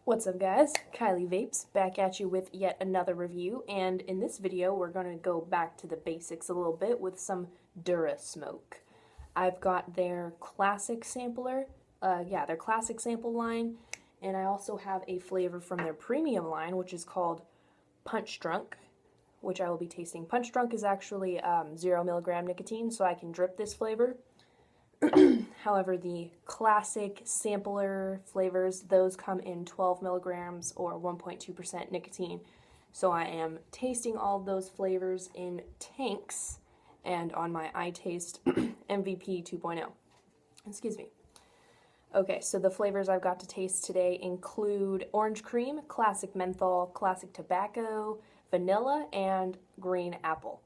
What's up guys, Kylie Vapes back at you with yet another review, and in this video we're going to go back to the basics a little bit with some DuraSmoke. I've got their classic sampler, their classic sample line, and I also have a flavor from their premium line which is called Punch Drunk, which I will be tasting. Punch Drunk is actually 0 milligram nicotine, so I can drip this flavor. However, the classic sampler flavors, those come in 12 milligrams or 1.2% nicotine. So I am tasting all of those flavors in tanks and on my iTaste MVP 2.0. Excuse me. Okay, so the flavors I've got to taste today include orange cream, classic menthol, classic tobacco, vanilla, and green apple.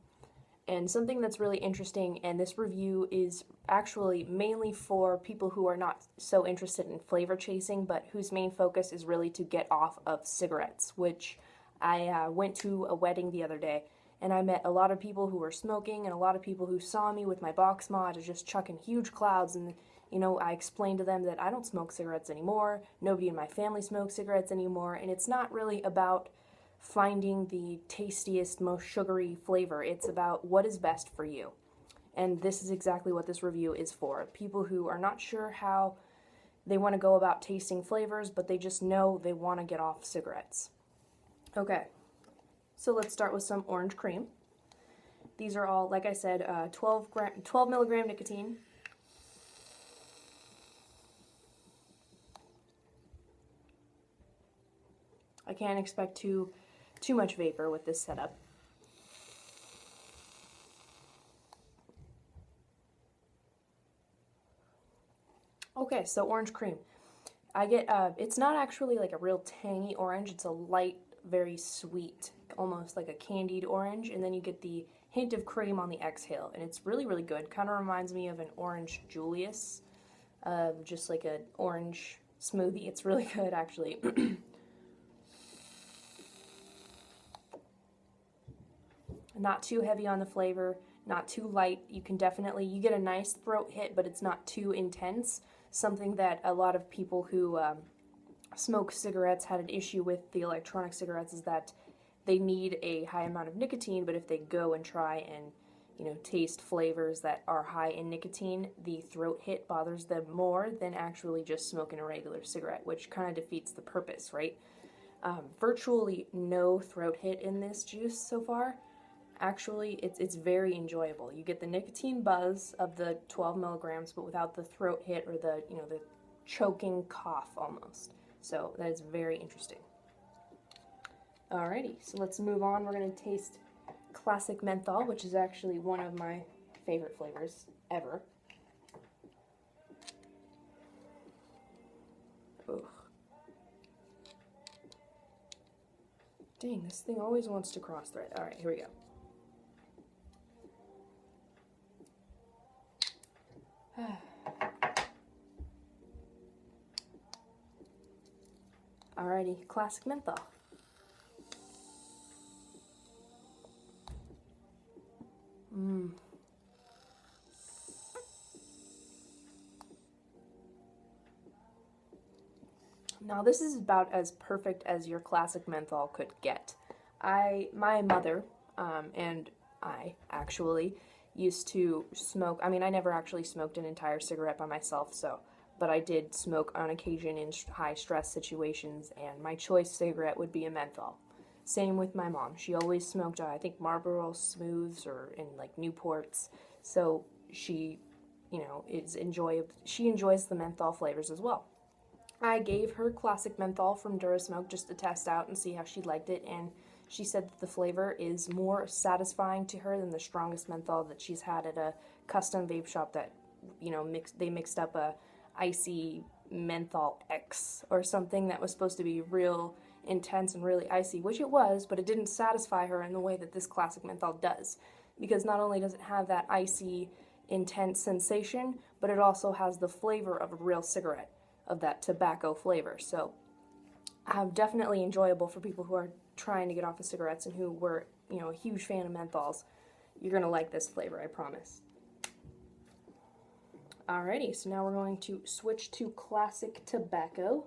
And something that's really interesting, and this review is actually mainly for people who are not so interested in flavor chasing, but whose main focus is really to get off of cigarettes, which I went to a wedding the other day, and I met a lot of people who were smoking, and a lot of people who saw me with my box mod just chucking huge clouds, and I explained to them that I don't smoke cigarettes anymore, nobody in my family smokes cigarettes anymore, and it's not really about finding the tastiest, most sugary flavor. It's about what is best for you. And this is exactly what this review is for. People who are not sure how they want to go about tasting flavors, but they just know they want to get off cigarettes. Okay, so let's start with some orange cream. These are all, like I said, 12 milligram nicotine. I can't expect too much vapor with this setup. Okay, so orange cream. I get, it's not actually like a real tangy orange, it's a light, very sweet, almost like a candied orange, and then you get the hint of cream on the exhale, and it's really, really good. Kind of reminds me of an orange Julius, just like an orange smoothie. It's really good, actually. Not too heavy on the flavor, not too light. You get a nice throat hit, but it's not too intense. Something that a lot of people who smoke cigarettes had an issue with the electronic cigarettes is that they need a high amount of nicotine, but if they go and try and taste flavors that are high in nicotine, the throat hit bothers them more than actually just smoking a regular cigarette, which kind of defeats the purpose, right? Virtually no throat hit in this juice so far. Actually, it's very enjoyable. You get the nicotine buzz of the 12 milligrams, but without the throat hit or the choking cough almost. So that is very interesting. Alrighty, so let's move on. We're going to taste classic menthol, which is actually one of my favorite flavors ever. Ugh. Dang, this thing always wants to cross thread. Alright, here we go. Alrighty, classic menthol. Now this is about as perfect as your classic menthol could get. My mother and I actually used to smoke. I mean, I never actually smoked an entire cigarette by myself, but I did smoke on occasion in high stress situations, and my choice cigarette would be a menthol. Same with my mom. She always smoked, I think, Marlboro Smooths or in like Newports. So she, she enjoys the menthol flavors as well. I gave her classic menthol from DuraSmoke just to test out and see how she liked it, and she said that the flavor is more satisfying to her than the strongest menthol that she's had at a custom vape shop that, they mixed up a icy menthol X or something that was supposed to be real intense and really icy, which it was, but it didn't satisfy her in the way that this classic menthol does. Because not only does it have that icy, intense sensation, but it also has the flavor of a real cigarette, of that tobacco flavor. So definitely enjoyable for people who are trying to get off of cigarettes and who were, a huge fan of menthols. You're going to like this flavor, I promise. Alrighty, so now we're going to switch to classic tobacco.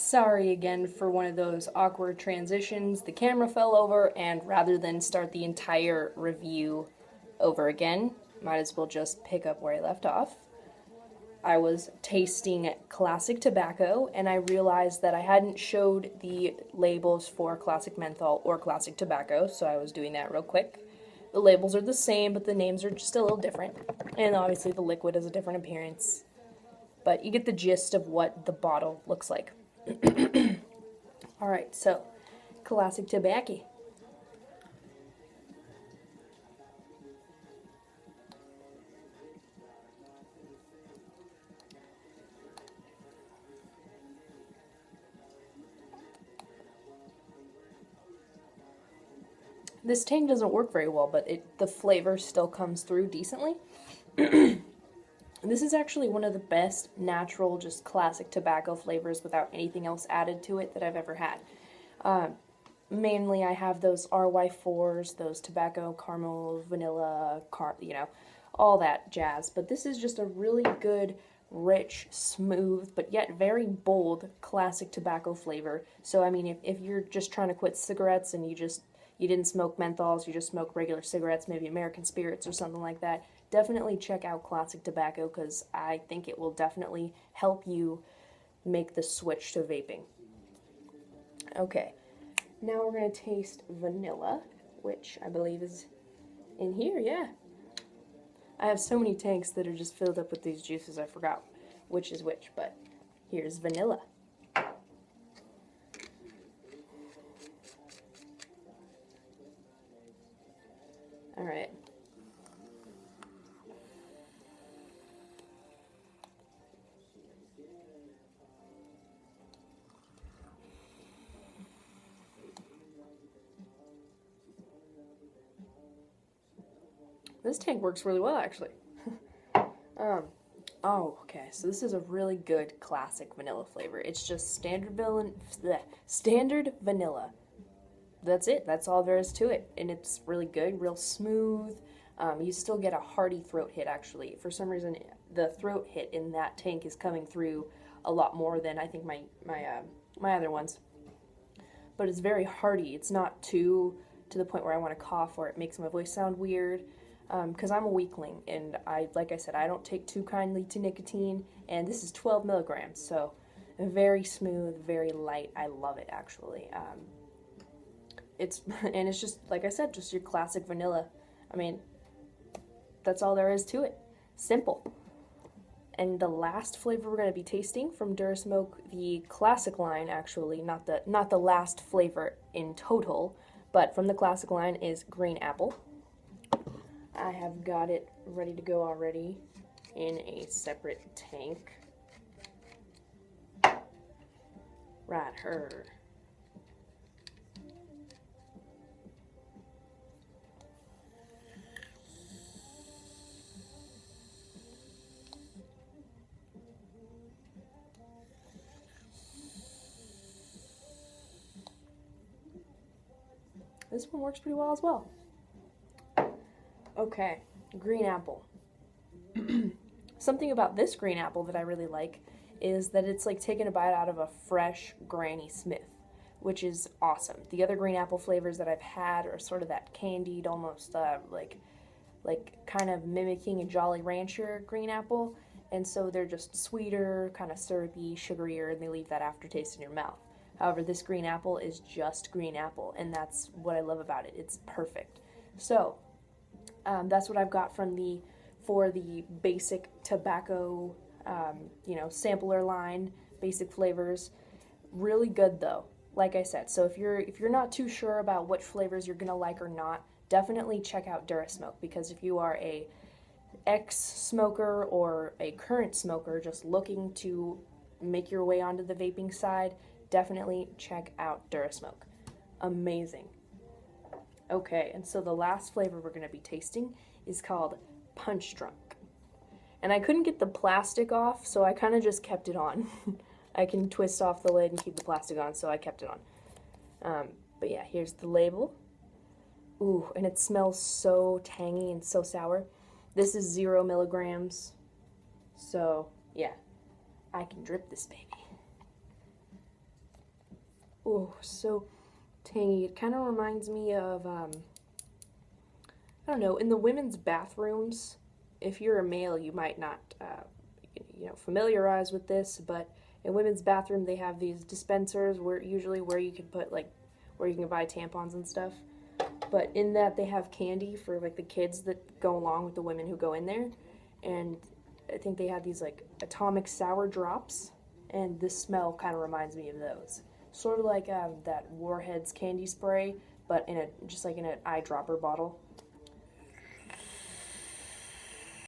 Sorry again for one of those awkward transitions. The camera fell over, and rather than start the entire review over again, might as well just pick up where I left off. I was tasting classic tobacco, and I realized that I hadn't showed the labels for classic menthol or classic tobacco, so I was doing that real quick. The labels are the same, but the names are just a little different, and obviously the liquid has a different appearance. But you get the gist of what the bottle looks like. Alright, so, classic tobacco. This tank doesn't work very well, but the flavor still comes through decently. This is actually one of the best natural, just classic tobacco flavors without anything else added to it that I've ever had. Mainly I have those RY4s, those tobacco, caramel, vanilla, all that jazz. But this is just a really good, rich, smooth, but yet very bold classic tobacco flavor. So, I mean, if you're just trying to quit cigarettes and you didn't smoke menthols, you just smoke regular cigarettes, maybe American Spirits or something like that, definitely check out classic tobacco because I think it will definitely help you make the switch to vaping. Okay, now we're going to taste vanilla, which I believe is in here, yeah. I have so many tanks that are just filled up with these juices I forgot which is which, but here's vanilla. Alright. This tank works really well, actually. Oh, okay, so this is a really good classic vanilla flavor. It's just standard vanilla. That's it. That's all there is to it. And it's really good, real smooth. You still get a hearty throat hit, actually. For some reason, the throat hit in that tank is coming through a lot more than I think my other ones. But it's very hearty. It's not too to the point where I want to cough or it makes my voice sound weird. Because I'm a weakling, and like I said, I don't take too kindly to nicotine, and this is 12 milligrams, so very smooth, very light. I love it, actually. It's just, like I said, just your classic vanilla. I mean, that's all there is to it. Simple. And the last flavor we're going to be tasting from DuraSmoke, the classic line, actually, not the last flavor in total, but from the classic line is green apple. I have got it ready to go already in a separate tank. Right here. This one works pretty well as well. Okay, green apple. Something about this green apple that I really like is that it's like taking a bite out of a fresh Granny Smith, which is awesome. The other green apple flavors that I've had are sort of that candied, almost like kind of mimicking a Jolly Rancher green apple, and so they're just sweeter, kind of syrupy, sugarier, and they leave that aftertaste in your mouth. However, this green apple is just green apple, and that's what I love about it. It's perfect. So, that's what I've got for the basic tobacco, sampler line, basic flavors. Really good though, like I said. So if you're not too sure about which flavors you're gonna like or not, definitely check out DuraSmoke, because if you are a ex-smoker or a current smoker just looking to make your way onto the vaping side, definitely check out DuraSmoke. Amazing. Okay, and so the last flavor we're going to be tasting is called Punch Drunk. And I couldn't get the plastic off, so I kind of just kept it on. I can twist off the lid and keep the plastic on, so I kept it on. But yeah, here's the label. Ooh, and it smells so tangy and so sour. This is 0 milligrams, so yeah, I can drip this baby. Oh, so tangy. It kind of reminds me of, I don't know, in the women's bathrooms, if you're a male, you might not, familiarize with this, but in women's bathroom, they have these dispensers where usually where you can put, like, where you can buy tampons and stuff. But in that, they have candy for, like, the kids that go along with the women who go in there. And I think they have these, like, atomic sour drops, and this smell kind of reminds me of those. Sort of like that Warheads candy spray, but just like in an eyedropper bottle.